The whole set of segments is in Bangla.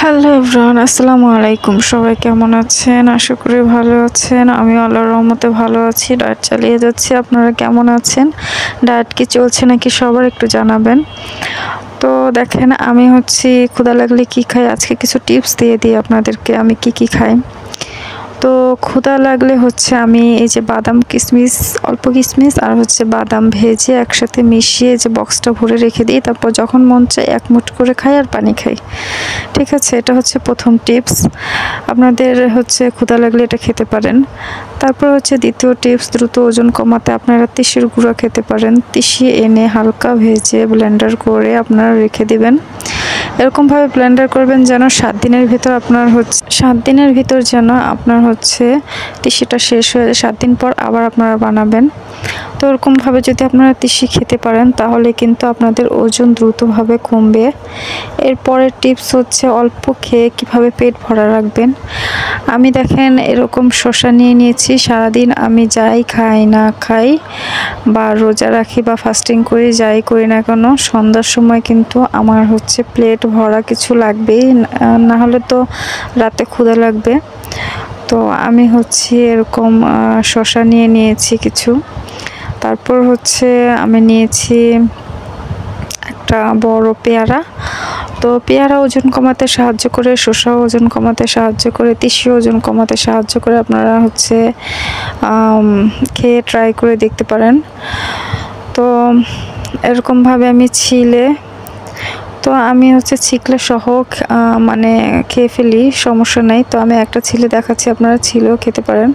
হ্যালো এভরিওয়ান, আসসালামু আলাইকুম। সবাই কেমন আছেন? আশা করি ভালো আছেন। আমি আল্লাহর রহমতে ভালো আছি। ডায়েট চালিয়ে যাচ্ছি। আপনারা কেমন আছেন? ডায়েট কি চলছে নাকি সবার একটু জানাবেন। তো দেখেন, আমি ক্ষুধা লাগলে কি খাই, আজকে কিছু টিপস দিয়ে দিই আপনাদেরকে আমি কি খাই। তো ক্ষুধা লাগলে আমি এই যে বাদাম কিশমিশ, অল্প কিশমিশ আর বাদাম ভেজে একসাথে মিশিয়ে যে বক্সটা ভরে রেখে দিই, তারপর যখন মন চায় এক মুঠ করে খাই আর পানি খাই। ঠিক আছে, এটা প্রথম টিপস। আপনাদের ক্ষুধা লাগলে এটা খেতে পারেন। তারপর দ্বিতীয় টিপস, দ্রুত ওজন কমাতে আপনারা তিসির গুঁড়া খেতে পারেন। তিসি এনে হালকা ভেজে ব্লেন্ডার করে আপনারা রেখে দিবেন। এরকমভাবে ব্লেন্ডার করবেন যেন 7 দিনের ভিতর যেন আপনার তিসিটা শেষ হয়ে যায়। 7 দিন পর আবার আপনারা বানাবেন। তো এরকমভাবে যদি আপনারা তিসি খেতে পারেন তাহলে কিন্তু আপনাদের ওজন দ্রুতভাবে কমবে। এরপরের টিপস অল্প খেয়ে কিভাবে পেট ভরা রাখবেন। আমি দেখেন এরকম শসা নিয়ে নিয়েছি। সারাদিন আমি যাই খাই না খাই বা রোজা রাখি বা ফাস্টিং করি, যাই করি না কেন, সন্ধ্যার সময় কিন্তু আমার প্লেট ভরা কিছু লাগবেই, না হলে তো রাতে ক্ষুধা লাগবে। তো আমি এরকম শসা নিয়ে নিয়েছি কিছু। তারপর আমি নিয়েছি একটা বড় পেয়ারা। তো পেয়ারা ওজন কমাতে সাহায্য করে, শসা ওজন কমাতে সাহায্য করে, তিসি ওজন কমাতে সাহায্য করে। আপনারা খেয়ে ট্রাই করে দেখতে পারেন। তো এরকমভাবে আমি ছিকলে সহ মানে খেয়ে ফেলি, সমস্যা নাই। তো আমি একটা ছিলে দেখাচ্ছি, আপনারা ছিলেও খেতে পারেন।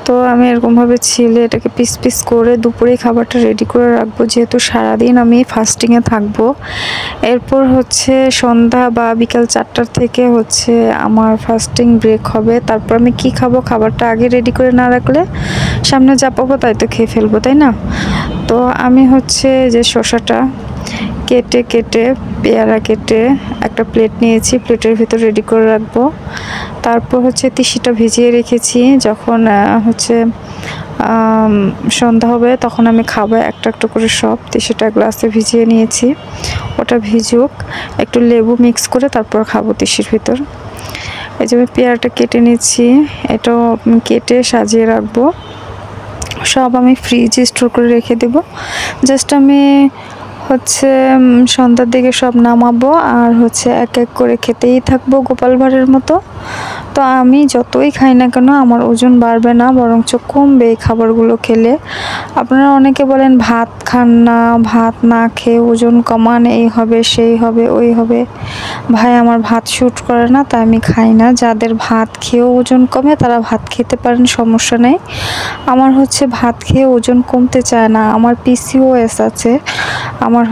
তো আমি এরকমভাবে ছিলে এটাকে পিস পিস করে দুপুরে খাবারটা রেডি করে রাখবো, যেহেতু সারাদিন আমি ফাস্টিংয়ে থাকবো। এরপর সন্ধ্যা বা বিকাল 4টার থেকে আমার ফাস্টিং ব্রেক হবে। তারপর আমি কি খাবো, খাবারটা আগে রেডি করে না রাখলে সামনে যা পাবো তাই তো খেয়ে ফেলবো, তাই না? তো আমি যে শসাটা কেটে পেয়ারা কেটে একটা প্লেট নিয়েছি, প্লেটের ভিতর রেডি করে রাখবো। তারপর তিসিটা ভিজিয়ে রেখেছি, যখন সন্ধ্যা হবে তখন আমি খাবো একটা একটা করে সব। তিসিটা গ্লাসে ভিজিয়ে নিয়েছি, ওটা ভিজুক, একটু লেবু মিক্স করে তারপর খাবো তিসির ভিতর। এই যে পেয়ারাটা কেটে নিচ্ছি, এটাও কেটে সাজিয়ে রাখবো। সব আমি ফ্রিজে স্টোর করে রেখে দেব। জাস্ট আমি সন্ধ্যার দিকে সব নামাবো আর এক এক করে খেতেই থাকবো গোপাল ভাঁড়ের মতো। তো আমি যতই খাই না কেন আমার ওজন বাড়বে না, বরঞ্চ কমবে এই খাবারগুলো খেলে। আপনারা অনেকে বলেন ভাত খান না, ভাত না খেয়ে ওজন কমান, এই হবে সেই হবে ওই হবে। ভাই, আমার ভাত শ্যুট করে না, তাই আমি খাই না। যাদের ভাত খেয়েও ওজন কমে তারা ভাত খেতে পারেন, সমস্যা নেই। আমার ভাত খেয়ে ওজন কমতে চায় না, আমার PCOS আছে, আমার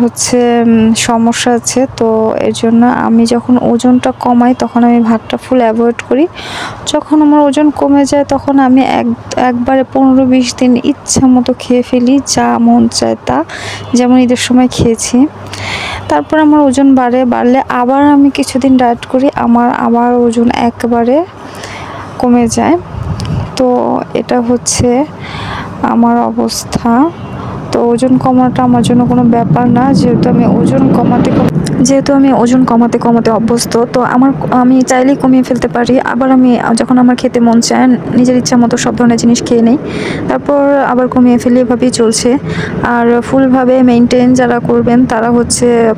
সমস্যা আছে। তো এর জন্য আমি যখন ওজনটা কমাই তখন আমি ভাতটা ফুল অ্যাভয়েড করি। যখন আমার ওজন কমে যায় তখন আমি একবারে 15-20 দিন ইচ্ছা মতো খেয়ে ফেলি, যা মন চায় তা, যেমন ঈদের সময় খেয়েছি। তারপর আমার ওজন বাড়লে আবার আমি কিছুদিন ডায়েট করি, আমার আবার ওজন একবারে কমে যায়। তো এটা আমার অবস্থা। তো ওজন কমাটা আমার জন্য কোনো ব্যাপার না, যেহেতু আমি ওজন কমাতে অভ্যস্ত। তো আমি চাইলেই কমিয়ে ফেলতে পারি। আবার আমি যখন আমার খেতে মন চায় নিজের ইচ্ছা মতো সব ধরনের জিনিস খেয়ে নেই, তারপর আবার কমিয়ে ফেলি, এভাবেই চলছে। আর ফুলভাবে মেনটেন যারা করবেন তারা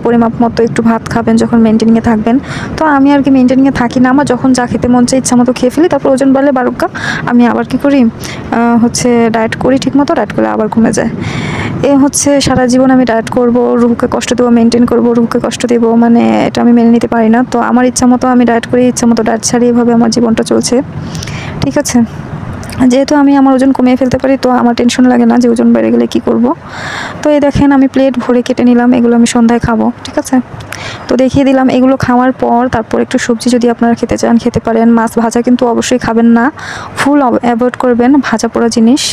পরিমাপ মতো একটু ভাত খাবেন যখন মেনটেনিংয়ে থাকবেন। তো আমি আর কি মেনটেনিংয়ে থাকি না, আমার যখন যা খেতে মন চায় ইচ্ছা মতো খেয়ে ফেলি। তারপর ওজন বাড়লে বাড়ুকা, আমি আবার কি করি, ডায়েট করি, ঠিক মতো ডায়েট করলে আবার কমে যায়। সারা জীবন আমি ডায়েট করব, রুহুকে কষ্ট দেবো, মেনটেন করব, রুহুকে কষ্ট দেবো, মানে এটা আমি মেনে নিতে পারি না। তো আমার ইচ্ছা মতো আমি ডায়েট করি, ইচ্ছা মতো ডায়েট ছাড়ি, এভাবে আমার জীবনটা চলছে। ঠিক আছে, যেহেতু আমি আমার ওজন কমিয়ে ফেলতে পারি তো আমার টেনশন লাগে না যে ওজন বেড়ে গেলে কি করব। তো এই দেখেন আমি প্লেট ভরে কেটে নিলাম, এগুলো আমি সন্ধ্যায় খাবো। ঠিক আছে, তো দেখিয়ে দিলাম। এগুলো খাওয়ার পর তারপর একটু সবজি যদি আপনারা খেতে চান খেতে পারেন। মাছ ভাজা কিন্তু অবশ্যই খাবেন না, ফুল অ্যাভয়েড করবেন ভাজা পোড়া জিনিস।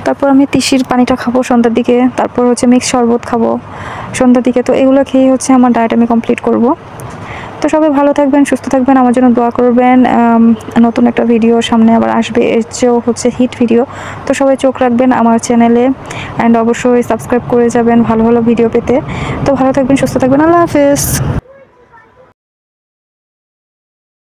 তারপর আমি তিসির পানিটা খাবো সন্ধ্যার দিকে, তারপর মিক্স শরবত খাবো সন্ধ্যার দিকে। তো এগুলো খেয়ে আমার ডায়েট আমি কমপ্লিট করব। তো সবাই ভালো থাকবেন, সুস্থ থাকবেন, আমার জন্য দোয়া করবেন। নতুন একটা ভিডিও সামনে আবার আসবে, এর চেয়েও হিট ভিডিও। তো সবাই চোখ রাখবেন আমার চ্যানেলে, অ্যান্ড অবশ্যই সাবস্ক্রাইব করে যাবেন ভালো ভালো ভিডিও পেতে। তো ভালো থাকবেন, সুস্থ থাকবেন, আল্লাহ হাফেজ।